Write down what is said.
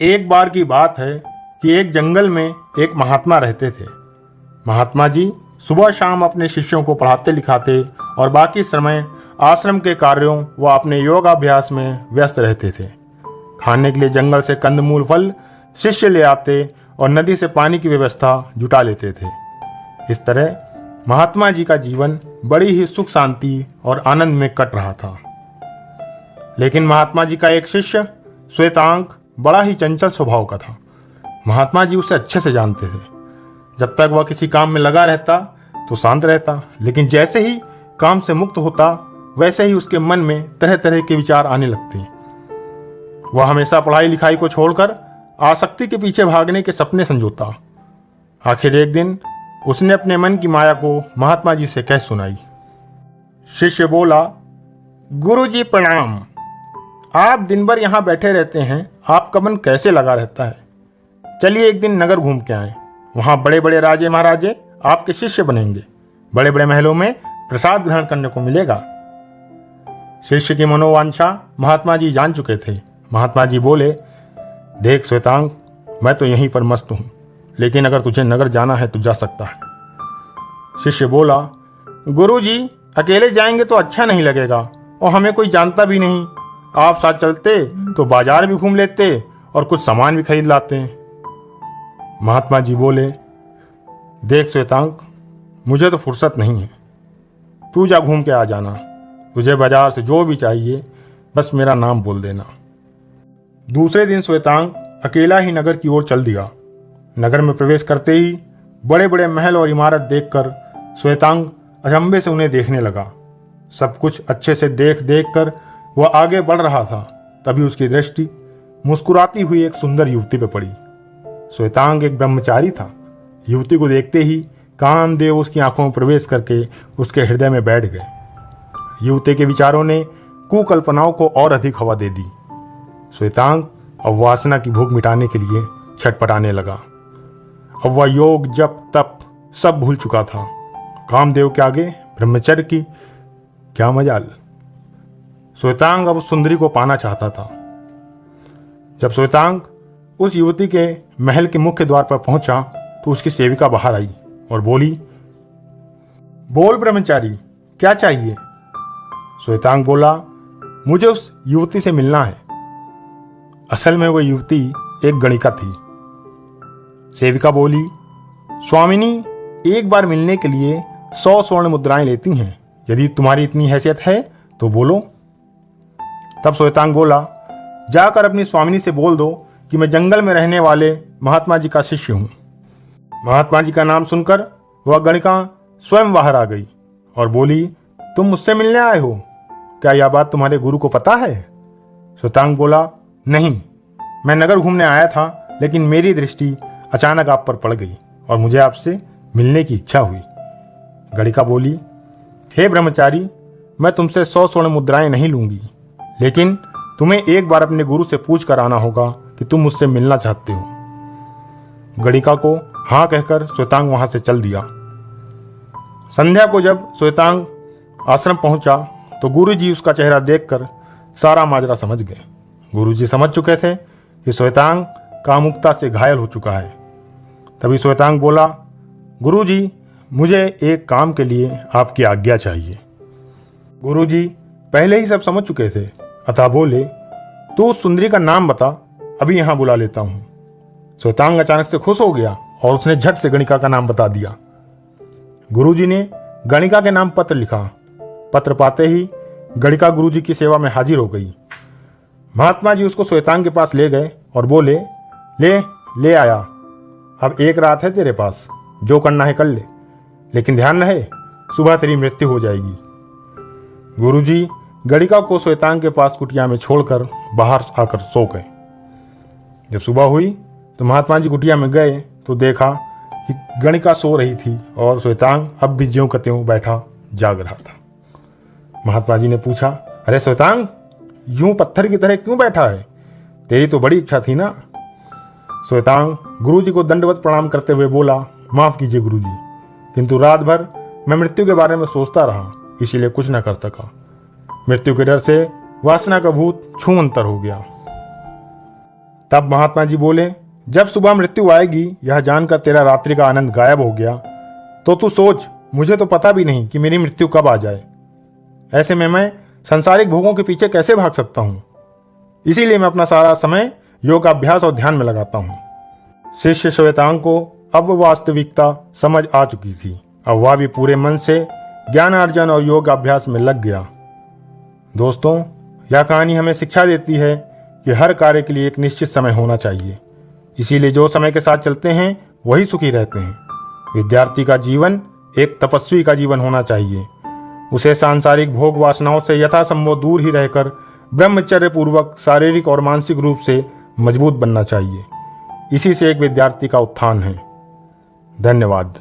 एक बार की बात है कि एक जंगल में एक महात्मा रहते थे। महात्मा जी सुबह शाम अपने शिष्यों को पढ़ाते लिखाते और बाकी समय आश्रम के कार्यों व अपने योगाभ्यास में व्यस्त रहते थे। खाने के लिए जंगल से कंदमूल फल शिष्य ले आते और नदी से पानी की व्यवस्था जुटा लेते थे। इस तरह महात्मा जी का जीवन बड़ी ही सुख शांति और आनंद में कट रहा था। लेकिन महात्मा जी का एक शिष्य श्वेतांक बड़ा ही चंचल स्वभाव का था। महात्मा जी उसे अच्छे से जानते थे। जब तक वह किसी काम में लगा रहता तो शांत रहता, लेकिन जैसे ही काम से मुक्त होता वैसे ही उसके मन में तरह तरह के विचार आने लगते। वह हमेशा पढ़ाई लिखाई को छोड़कर आसक्ति के पीछे भागने के सपने संजोता। आखिर एक दिन उसने अपने मन की माया को महात्मा जी से कह सुनाई। शिष्य बोला, गुरुजी प्रणाम। आप दिन भर यहाँ बैठे रहते हैं, आपका मन कैसे लगा रहता है? चलिए एक दिन नगर घूम के आए। वहाँ बड़े बड़े राजे महाराजे आपके शिष्य बनेंगे। बड़े बड़े महलों में प्रसाद ग्रहण करने को मिलेगा। शिष्य की मनोवांछा महात्मा जी जान चुके थे। महात्मा जी बोले, देख श्वेतांग, मैं तो यहीं पर मस्त हूँ, लेकिन अगर तुझे नगर जाना है तो जा सकता है। शिष्य बोला, गुरुजी अकेले जाएंगे तो अच्छा नहीं लगेगा और हमें कोई जानता भी नहीं। आप साथ चलते तो बाजार भी घूम लेते और कुछ सामान भी खरीद लाते। महात्मा जी बोले, देख श्वेतांग, मुझे तो फुर्सत नहीं है। तू जा घूम के आ जाना। तुझे बाजार से जो भी चाहिए बस मेरा नाम बोल देना। दूसरे दिन श्वेतांग अकेला ही नगर की ओर चल दिया। नगर में प्रवेश करते ही बड़े बड़े महल और इमारत देखकर श्वेतांग अचंभे से उन्हें देखने लगा। सब कुछ अच्छे से देख देख कर वह आगे बढ़ रहा था। तभी उसकी दृष्टि मुस्कुराती हुई एक सुंदर युवती पर पड़ी। श्वेतांग एक ब्रह्मचारी था। युवती को देखते ही कामदेव उसकी आंखों में प्रवेश करके उसके हृदय में बैठ गए। युवती के विचारों ने कुकल्पनाओं को और अधिक हवा दे दी। श्वेतांग अब वासना की भूख मिटाने के लिए छटपटाने लगा। अब वह योग जप तप सब भूल चुका था। कामदेव के आगे ब्रह्मचर्य की क्या मजाल। श्वेतांग अब उस सुंदरी को पाना चाहता था। जब श्वेतांग उस युवती के महल के मुख्य द्वार पर पहुंचा तो उसकी सेविका बाहर आई और बोली, बोल ब्रह्मचारी, क्या चाहिए? श्वेतांग बोला, मुझे उस युवती से मिलना है। असल में वह युवती एक गणिका थी। सेविका बोली, स्वामिनी एक बार मिलने के लिए 100 स्वर्ण मुद्राएं लेती हैं। यदि तुम्हारी इतनी हैसियत है तो बोलो। तब श्वेतांग बोला, जाकर अपनी स्वामिनी से बोल दो कि मैं जंगल में रहने वाले महात्मा जी का शिष्य हूं। महात्मा जी का नाम सुनकर वह गणिका स्वयं बाहर आ गई और बोली, तुम मुझसे मिलने आए हो? क्या यह बात तुम्हारे गुरु को पता है? श्वेतांग बोला, नहीं, मैं नगर घूमने आया था, लेकिन मेरी दृष्टि अचानक आप पर पड़ गई और मुझे आपसे मिलने की इच्छा हुई। गणिका बोली, हे ब्रह्मचारी, मैं तुमसे 100 स्वर्ण मुद्राएं नहीं लूंगी, लेकिन तुम्हें एक बार अपने गुरु से पूछ कर आना होगा कि तुम मुझसे मिलना चाहते हो। गणिका को हाँ कहकर श्वेतांग वहां से चल दिया। संध्या को जब श्वेतांग आश्रम पहुंचा तो गुरुजी उसका चेहरा देखकर सारा माजरा समझ गए। गुरुजी समझ चुके थे कि श्वेतांग कामुकता से घायल हो चुका है। तभी श्वेतांग बोला, गुरुजी, मुझे एक काम के लिए आपकी आज्ञा चाहिए। गुरुजी पहले ही सब समझ चुके थे, अतः बोले, तू उस सुंदरी का नाम बता, अभी यहां बुला लेता हूं। श्वेतांग अचानक से खुश हो गया और उसने झट से गणिका का नाम बता दिया। गुरुजी ने गणिका के नाम पत्र लिखा। पत्र पाते ही गणिका गुरुजी की सेवा में हाजिर हो गई। महात्मा जी उसको श्वेतांग के पास ले गए और बोले, ले आया, अब एक रात है तेरे पास, जो करना है कर ले, लेकिन ध्यान रहे सुबह तेरी मृत्यु हो जाएगी। गुरुजी गणिका को श्वेतांग के पास कुटिया में छोड़कर बाहर आकर सो गए। जब सुबह हुई तो महात्मा जी कुटिया में गए तो देखा कि गणिका सो रही थी और श्वेतांग अब भी ज्यों का त्यों बैठा जाग रहा था। महात्मा जी ने पूछा, अरे श्वेतांग, यूं पत्थर की तरह क्यों बैठा है? तेरी तो बड़ी इच्छा थी ना। श्वेतांग गुरुजी को दंडवत प्रणाम करते हुए बोला, माफ कीजिए गुरुजी, किंतु रात भर मैं मृत्यु के बारे में सोचता रहा, इसीलिए कुछ न कर सका। मृत्यु के डर से वासना का भूत छूमंतर हो गया। तब महात्मा जी बोले, जब सुबह मृत्यु आएगी यह जानकर तेरा रात्रि का आनंद गायब हो गया तो तू सोच, मुझे तो पता भी नहीं कि मेरी मृत्यु कब आ जाए। ऐसे में मैं सांसारिक भोगों के पीछे कैसे भाग सकता हूँ। इसीलिए मैं अपना सारा समय योगाभ्यास और ध्यान में लगाता हूँ। शिष्य श्वेतांग को अब वास्तविकता समझ आ चुकी थी। अब वह भी पूरे मन से ज्ञानार्जन और योग अभ्यास में लग गया। दोस्तों, यह कहानी हमें शिक्षा देती है कि हर कार्य के लिए एक निश्चित समय होना चाहिए। इसीलिए जो समय के साथ चलते हैं वही सुखी रहते हैं। विद्यार्थी का जीवन एक तपस्वी का जीवन होना चाहिए। उसे सांसारिक भोग वासनाओं से यथासंभव दूर ही रहकर ब्रह्मचर्य पूर्वक शारीरिक और मानसिक रूप से मजबूत बनना चाहिए। इसी से एक विद्यार्थी का उत्थान है। धन्यवाद।